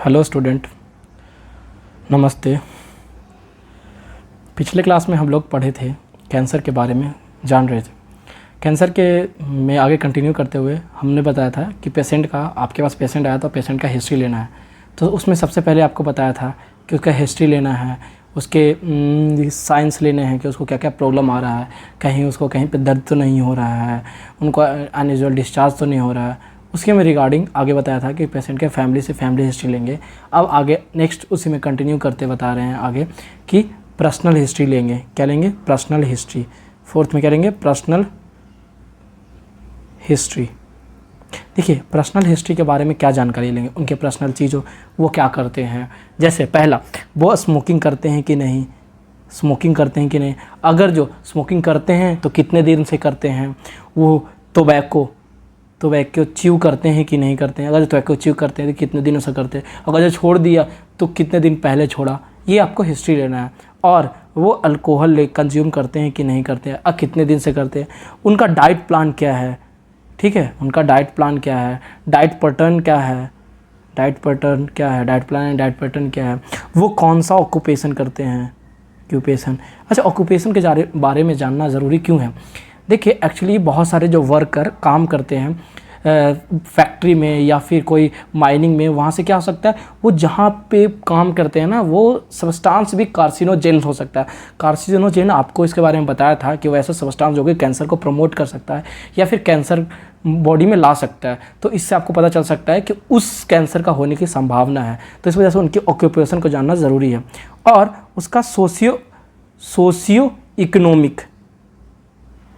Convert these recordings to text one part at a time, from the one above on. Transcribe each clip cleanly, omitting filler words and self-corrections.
Hello student, नमस्ते। पिछले class में हम लोग पढ़े थे कैंसर के बारे में, जान रहे थे। कैंसर के में आगे कंटिन्यू करते हुए हमने बताया था कि पेशेंट का, आपके पास पेशेंट आया तो पेशेंट का हिस्ट्री लेना है। तो उसमें सबसे पहले आपको बताया था कि उसका हिस्ट्री लेना है, उसके साइंस लेने हैं कि उसको क्या क्या प्रॉब्लम आ रहा है, कहीं उसको कहीं पे दर्द तो नहीं हो रहा है, उनको अनयूजुअल डिस्चार्ज तो नहीं हो रहा है। उसके में रिगार्डिंग आगे बताया था कि पेशेंट के फैमिली से फैमिली हिस्ट्री लेंगे। अब आगे नेक्स्ट उसी में कंटिन्यू करते बता रहे हैं आगे कि पर्सनल हिस्ट्री लेंगे। क्या लेंगे? Personal history. फोर्थ में क्या लेंगे? Personal history. देखिए, पर्सनल हिस्ट्री के बारे में क्या जानकारी लेंगे, उनके पर्सनल चीज़ों, वो क्या करते हैं। जैसे पहला, वो स्मोकिंग करते हैं कि नहीं, स्मोकिंग करते हैं कि नहीं, अगर जो स्मोकिंग करते हैं तो कितने दिन से करते हैं, वो टोबैको च्यू करते हैं कि नहीं करते हैं, अगर टोबैको च्यू करते हैं तो कितने दिनों से करते हैं, अगर जो छोड़ दिया तो कितने दिन पहले छोड़ा, ये आपको हिस्ट्री लेना है। और वो अल्कोहल कंज्यूम करते हैं कि नहीं करते हैं, कितने दिन से करते हैं, उनका डाइट प्लान क्या है, ठीक है, उनका डाइट प्लान क्या है, डाइट पैटर्न क्या है, डाइट पैटर्न क्या है, diet plan and diet pattern क्या है, वो कौन सा ऑक्यूपेशन करते हैं, ऑक्यूपेशन। अच्छा, ऑक्यूपेशन के बारे में जानना ज़रूरी क्यों है? देखिए, एक्चुअली बहुत सारे जो वर्कर काम करते हैं फैक्ट्री में या फिर कोई माइनिंग में, वहाँ से क्या हो सकता है, वो जहाँ पे काम करते हैं ना, वो सब्सटेंस भी कार्सिनोजेन हो सकता है। कार्सिनोजेन, आपको इसके बारे में बताया था कि वो ऐसा सब्सटेंस जो कि कैंसर को प्रमोट कर सकता है या फिर कैंसर बॉडी में ला सकता है। तो इससे आपको पता चल सकता है कि उस कैंसर का होने की संभावना है। तो इस वजह से उनकी ऑक्यूपेशन को जानना ज़रूरी है। और उसका सोशियो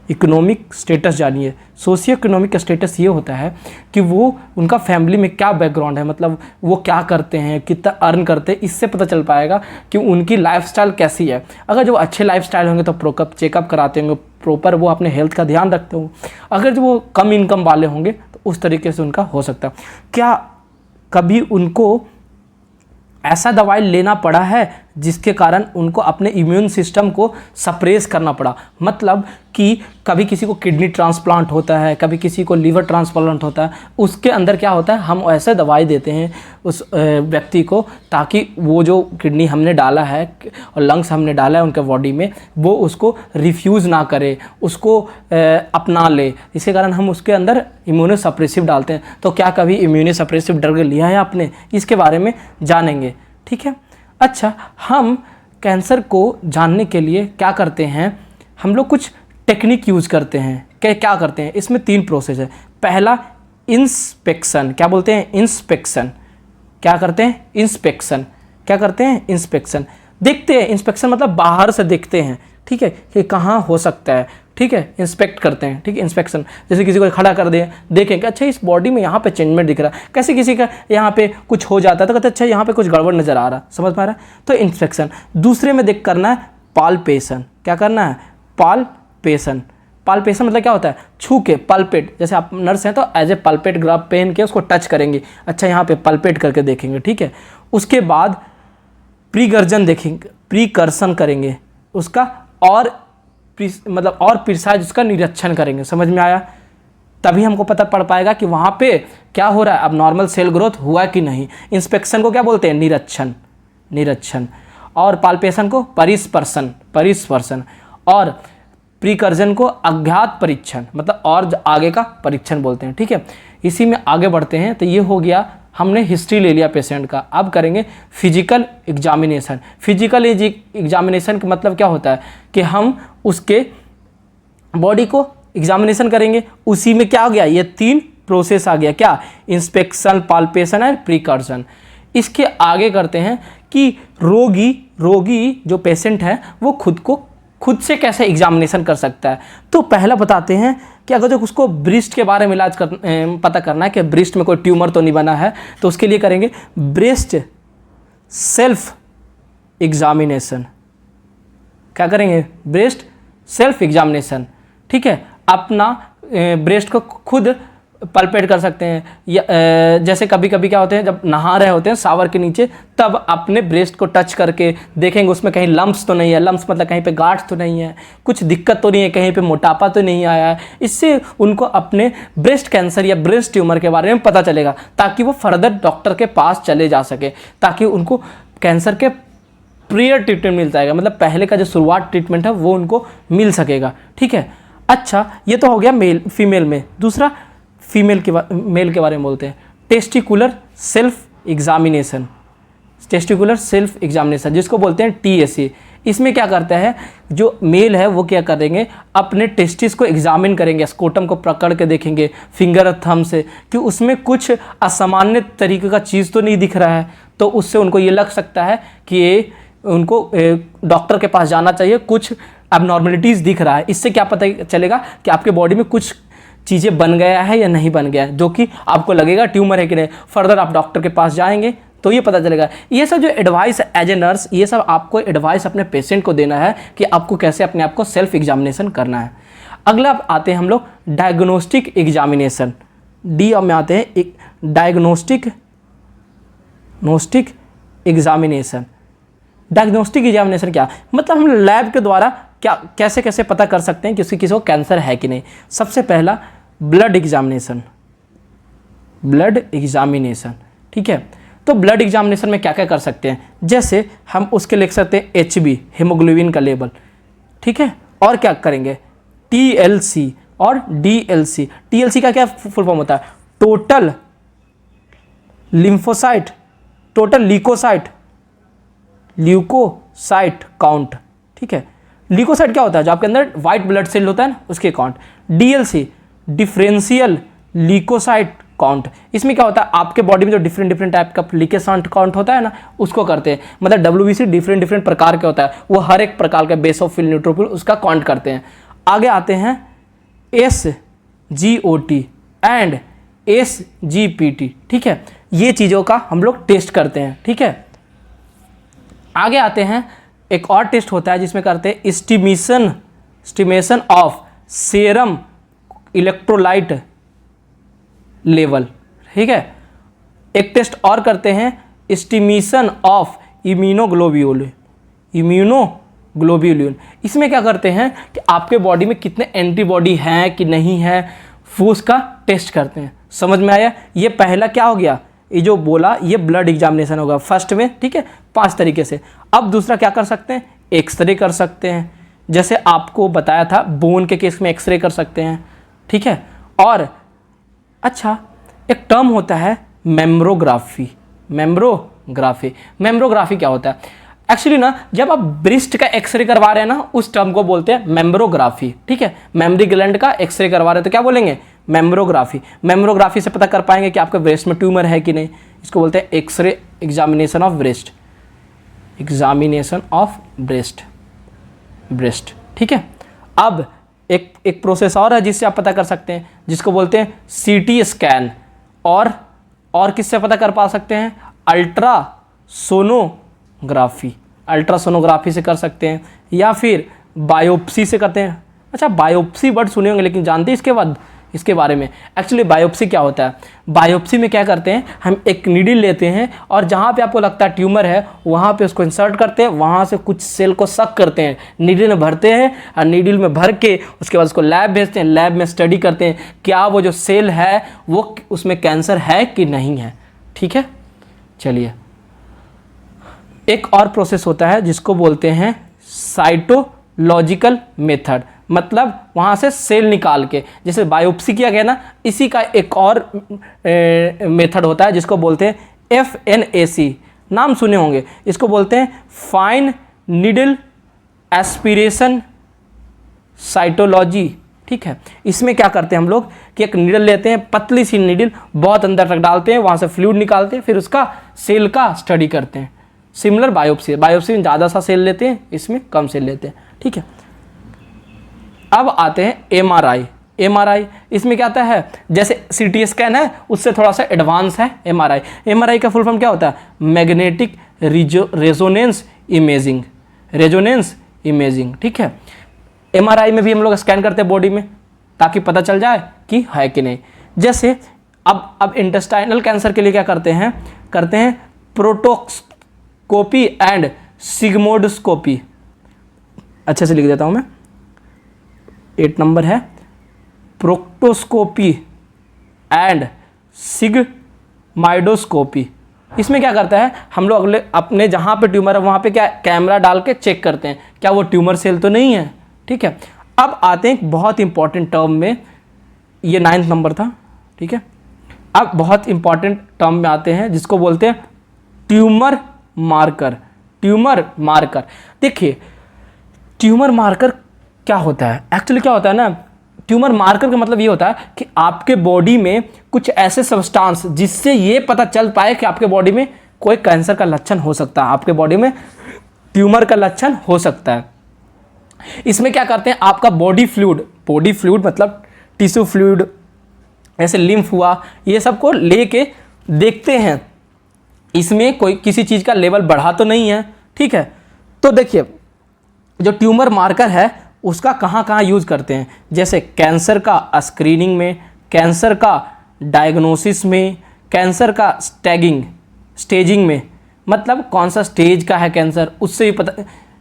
इकोनॉमिक स्टेटस जानिए। सोशियो इकोनॉमिक स्टेटस ये होता है कि वो, उनका फैमिली में क्या बैकग्राउंड है, मतलब वो क्या करते हैं, कितना अर्न करते हैं, इससे पता चल पाएगा कि उनकी लाइफस्टाइल कैसी है। अगर जो अच्छे लाइफस्टाइल होंगे तो प्रोकअप चेकअप कराते होंगे, प्रॉपर वो अपने हेल्थ का ध्यान रखते होंगे। अगर जो वो कम इनकम वाले होंगे तो उस तरीके से उनका हो सकता है। क्या कभी उनको ऐसा दवाई लेना पड़ा है जिसके कारण उनको अपने इम्यून सिस्टम को सप्रेस करना पड़ा? मतलब कि कभी किसी को किडनी ट्रांसप्लांट होता है, कभी किसी को लीवर ट्रांसप्लांट होता है, उसके अंदर क्या होता है, हम ऐसे दवाई देते हैं उस व्यक्ति को ताकि वो जो किडनी हमने डाला है और लंग्स हमने डाला है उनके बॉडी में, वो उसको रिफ्यूज़ ना करे, उसको अपना ले। इसके कारण हम उसके अंदर इम्यूनो सप्रेसिव डालते हैं। तो क्या कभी इम्यूनो सप्रेसिव ड्रग लिया है आपने? इसके बारे में जानेंगे, ठीक है। अच्छा, हम कैंसर को जानने के लिए क्या करते हैं, हम लोग कुछ टेक्निक यूज़ करते हैं। क्या करते हैं? इसमें 3 प्रोसेस है। पहला, इंस्पेक्शन। क्या बोलते हैं? इंस्पेक्शन। क्या करते हैं? इंस्पेक्शन। क्या करते हैं? इंस्पेक्शन। देखते हैं, इंस्पेक्शन मतलब बाहर से देखते हैं, ठीक है, कि कहाँ हो सकता है, ठीक है, इंस्पेक्ट करते हैं, ठीक है, इंस्पेक्शन। जैसे किसी को खड़ा कर दें, देखें कि अच्छा इस बॉडी में यहाँ पे चेंजमेंट दिख रहा है, कैसे किसी का यहाँ पे कुछ हो जाता है तो कहते हैं अच्छा यहाँ पे कुछ गड़बड़ नज़र आ रहा, समझ पा रहा है, तो इंस्पेक्शन। दूसरे में देख करना है पाल्पेशन। क्या करना है? पाल्पेशन। पाल्पेशन मतलब क्या होता है? छू के, पल्पेट। जैसे आप नर्स हैं तो एज ए पल्पेट ग्राफ पहन के उसको टच करेंगे, अच्छा यहाँ पे पल्पेट करके देखेंगे, ठीक है। उसके बाद प्रीगर्जन देखेंगे, प्रीकर्सन करेंगे उसका, और मतलब और प्रिसाइज उसका निरीक्षण करेंगे। समझ में आया? तभी हमको पता पड़ पाएगा कि वहाँ पे क्या हो रहा है, अब नॉर्मल सेल ग्रोथ हुआ कि नहीं। इंस्पेक्शन को क्या बोलते हैं? निरीक्षण। और पाल्पेशन को परिस्पर्शन। और प्रीकर्जन को अज्ञात परीक्षण, मतलब और आगे का परीक्षण बोलते हैं, ठीक है। इसी में आगे बढ़ते हैं। तो ये हो गया, हमने हिस्ट्री ले लिया पेशेंट का। अब करेंगे फिजिकल एग्जामिनेशन। फिजिकल एग्जामिनेशन का मतलब क्या होता है कि हम उसके बॉडी को एग्जामिनेशन करेंगे। उसी में क्या हो गया, ये 3 प्रोसेस आ गया। क्या? Inspection, palpation and percussion. इसके आगे करते हैं कि रोगी जो पेशेंट है वो खुद से कैसे एग्जामिनेशन कर सकता है। तो पहला बताते हैं कि अगर जो उसको ब्रेस्ट के बारे में पता करना है कि ब्रेस्ट में कोई ट्यूमर तो नहीं बना है, तो उसके लिए करेंगे ब्रेस्ट सेल्फ एग्जामिनेशन। क्या करेंगे? ब्रेस्ट सेल्फ एग्जामिनेशन, ठीक है। अपना ब्रेस्ट को खुद पल्पेट कर सकते हैं, या जैसे कभी कभी क्या होते हैं जब नहा रहे होते हैं शावर के नीचे, तब अपने ब्रेस्ट को टच करके देखेंगे उसमें कहीं लम्प्स तो नहीं है, लम्प्स मतलब कहीं पे गांठ तो नहीं है, कुछ दिक्कत तो नहीं है, कहीं पे मोटापा तो नहीं आया है। इससे उनको अपने ब्रेस्ट कैंसर या ब्रेस्ट ट्यूमर के बारे में पता चलेगा, ताकि वो फर्दर डॉक्टर के पास चले जा सके, ताकि उनको कैंसर के प्रियर ट्रीटमेंट मिल जाएगा, मतलब पहले का जो शुरुआत ट्रीटमेंट है वो उनको मिल सकेगा। ठीक है, अच्छा ये तो हो गया मेल फीमेल में। दूसरा मेल के बारे में बोलते हैं, testicular self examination. Testicular self examination जिसको बोलते हैं TSE। इसमें क्या करता है, जो मेल है वो क्या करेंगे, अपने टेस्टिस को एग्जामिन करेंगे, स्कोटम को पकड़ के देखेंगे फिंगर और थंब से कि उसमें कुछ असामान्य तरीके का चीज़ तो नहीं दिख रहा है, तो उससे उनको ये लग सकता है कि ये उनको डॉक्टर के पास जाना चाहिए, कुछ एबनॉर्मलिटीज़ दिख रहा है। इससे क्या पता चलेगा कि आपके बॉडी में कुछ चीज़ें बन गया है या नहीं बन गया है, जो कि आपको लगेगा ट्यूमर है कि नहीं। फर्दर आप डॉक्टर के पास जाएंगे तो ये पता चलेगा। ये सब जो एडवाइस एज ए नर्स, ये सब आपको एडवाइस अपने पेशेंट को देना है कि आपको कैसे अपने आप को सेल्फ एग्जामिनेशन करना है। अगला आते हैं हम लोग डायग्नोस्टिक एग्जामिनेशन। डी में आते हैं एक डायग्नोस्टिक एग्जामिनेशन। डायग्नोस्टिक एग्जामिनेशन क्या मतलब, हम लैब के द्वारा क्या कैसे कैसे पता कर सकते हैं कि किसी को कैंसर है कि नहीं। सबसे पहला ब्लड एग्जामिनेशन। ठीक है, तो ब्लड एग्जामिनेशन में क्या क्या कर सकते हैं, जैसे हम उसके लिख सकते हैं HB हीमोग्लोबिन का लेवल। ठीक है, और क्या करेंगे TLC और DLC। TLC का क्या फुल फॉर्म होता है, total lymphocyte, total leucocyte count. ठीक है, ल्यूकोसाइट क्या होता है, जो आपके अंदर व्हाइट ब्लड सेल होता है ना, उसके count. DLC differential leukocyte count. इसमें क्या होता है, आपके बॉडी में जो डिफरेंट टाइप का ल्यूकोसाइट काउंट होता है ना, उसको करते हैं। मतलब WBC डिफरेंट प्रकार के होता है, वो हर एक प्रकार का बेसोफिल न्यूट्रोफिल उसका काउंट करते हैं। आगे आते हैं SGOT एंड SGPT। ठीक है, ये चीज़ों का हम लोग टेस्ट करते हैं। ठीक है, आगे आते हैं, एक और टेस्ट होता है जिसमें करते हैं estimation of serum electrolyte level. ठीक है, एक टेस्ट और करते हैं एस्टिमेशन ऑफ इम्यूनोग्लोब्यूलिन। इसमें क्या करते हैं कि आपके बॉडी में कितने एंटीबॉडी हैं कि नहीं है, वो उसका टेस्ट करते हैं। समझ में आया, ये पहला क्या हो गया, ये जो बोला ये ब्लड एग्जामिनेशन होगा फर्स्ट में। ठीक है, 5 तरीके से। अब दूसरा क्या कर सकते हैं, एक्सरे कर सकते हैं, जैसे आपको बताया था बोन के केस में एक्सरे कर सकते हैं। ठीक है, और अच्छा एक टर्म होता है मेम्ब्रोग्राफी। मेम्ब्रोग्राफी क्या होता है, एक्चुअली ना जब आप ब्रेस्ट का एक्सरे करवा रहे हैं ना, उस टर्म को बोलते हैं मेम्ब्रोग्राफी। ठीक है, मेमरी ग्लैंड का एक्सरे करवा रहे हैं तो क्या बोलेंगे, मेम्ब्रोग्राफी से पता कर पाएंगे कि आपके ब्रेस्ट में ट्यूमर है कि नहीं। इसको बोलते हैं एक्सरे एग्जामिनेशन ऑफ ब्रेस्ट। ठीक है, अब एक प्रोसेस और है जिससे आप पता कर सकते हैं, जिसको बोलते हैं CT स्कैन। और किससे पता कर पा सकते हैं, अल्ट्रासोनोग्राफी से कर सकते हैं, या फिर बायोप्सी से करते हैं। अच्छा, बायोप्सी वर्ड सुने होंगे, लेकिन जानते हैं इसके बारे में। एक्चुअली बायोप्सी क्या होता है, बायोप्सी में क्या करते हैं, हम एक नीडल लेते हैं और जहाँ पे आपको लगता है ट्यूमर है वहाँ पे उसको इंसर्ट करते हैं, वहाँ से कुछ सेल को सक करते हैं, नीडल में भरते हैं, और नीडल में भर के उसके बाद उसको लैब भेजते हैं। लैब में स्टडी करते हैं क्या वो जो सेल है वो उसमें कैंसर है कि नहीं है। ठीक है, चलिए एक और प्रोसेस होता है जिसको बोलते हैं साइटोलॉजिकल मेथड। मतलब वहाँ से सेल निकाल के, जैसे बायोप्सी किया गया ना, इसी का एक और मेथड होता है जिसको बोलते हैं FNAC। नाम सुने होंगे, इसको बोलते हैं फाइन नीडल एस्पिरेशन साइटोलॉजी। ठीक है, इसमें क्या करते हैं हम लोग कि एक नीडल लेते हैं, पतली सी नीडल, बहुत अंदर तक डालते हैं, वहाँ से फ्लूइड निकालते हैं, फिर उसका सेल का स्टडी करते हैं। सिमिलर बायोप्सी में ज़्यादा सा सेल लेते हैं, इसमें कम सेल लेते हैं। ठीक है, अब आते हैं MRI। इसमें क्या आता है, जैसे CT स्कैन है उससे थोड़ा सा एडवांस है MRI का फुल फॉर्म क्या होता है, मैग्नेटिक रेजोनेंस इमेजिंग। ठीक है, MRI में भी हम लोग स्कैन करते हैं बॉडी में, ताकि पता चल जाए कि है कि नहीं। जैसे अब इंटेस्टाइनल कैंसर के लिए क्या करते हैं प्रोक्टोस्कोपी एंड सिग्मोडोस्कोपी। अच्छे से लिख देता हूँ मैं, 8 नंबर है प्रोक्टोस्कोपी एंड सिग्माइडोस्कोपी। इसमें क्या करता है, हम लोग अपने जहाँ पे ट्यूमर है वहाँ पे क्या कैमरा डाल के चेक करते हैं क्या वो ट्यूमर सेल तो नहीं है। ठीक है, अब आते हैं एक बहुत इंपॉर्टेंट टर्म में, ये 9th नंबर था। ठीक है, अब बहुत इंपॉर्टेंट टर्म में आते हैं जिसको बोलते हैं ट्यूमर मार्कर। ट्यूमर मार्कर, देखिए ट्यूमर मार्कर क्या होता है, एक्चुअली क्या होता है ना, ट्यूमर मार्कर का मतलब ये होता है कि आपके बॉडी में कुछ ऐसे सब्सटेंस जिससे ये पता चल पाए कि आपके बॉडी में कोई कैंसर का लक्षण हो सकता है, आपके बॉडी में ट्यूमर का लक्षण हो सकता है। इसमें क्या करते हैं, आपका बॉडी फ्लूइड मतलब टिश्यू फ्लूइड, ऐसे लिम्फ हुआ, ये सब को लेके देखते हैं इसमें कोई किसी चीज़ का लेवल बढ़ा तो नहीं है। ठीक है, तो देखिए जो ट्यूमर मार्कर है उसका कहाँ कहाँ यूज़ करते हैं, जैसे कैंसर का स्क्रीनिंग में, कैंसर का डायग्नोसिस में, कैंसर का स्टेजिंग में, मतलब कौन सा स्टेज का है कैंसर उससे भी पता,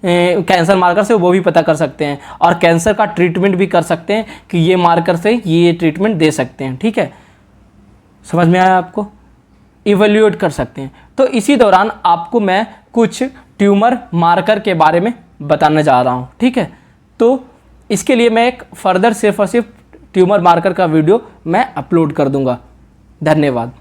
कैंसर मार्कर से वो भी पता कर सकते हैं, और कैंसर का ट्रीटमेंट भी कर सकते हैं कि ये मार्कर से ये ट्रीटमेंट दे सकते हैं। ठीक है, समझ में आया आपको, इवेल्यूएट कर सकते हैं। तो इसी दौरान आपको मैं कुछ ट्यूमर मार्कर के बारे में बताने जा रहा हूँ। ठीक है, तो इसके लिए मैं एक फर्दर सिर्फ और सिर्फ ट्यूमर मार्कर का वीडियो मैं अपलोड कर दूंगा। धन्यवाद।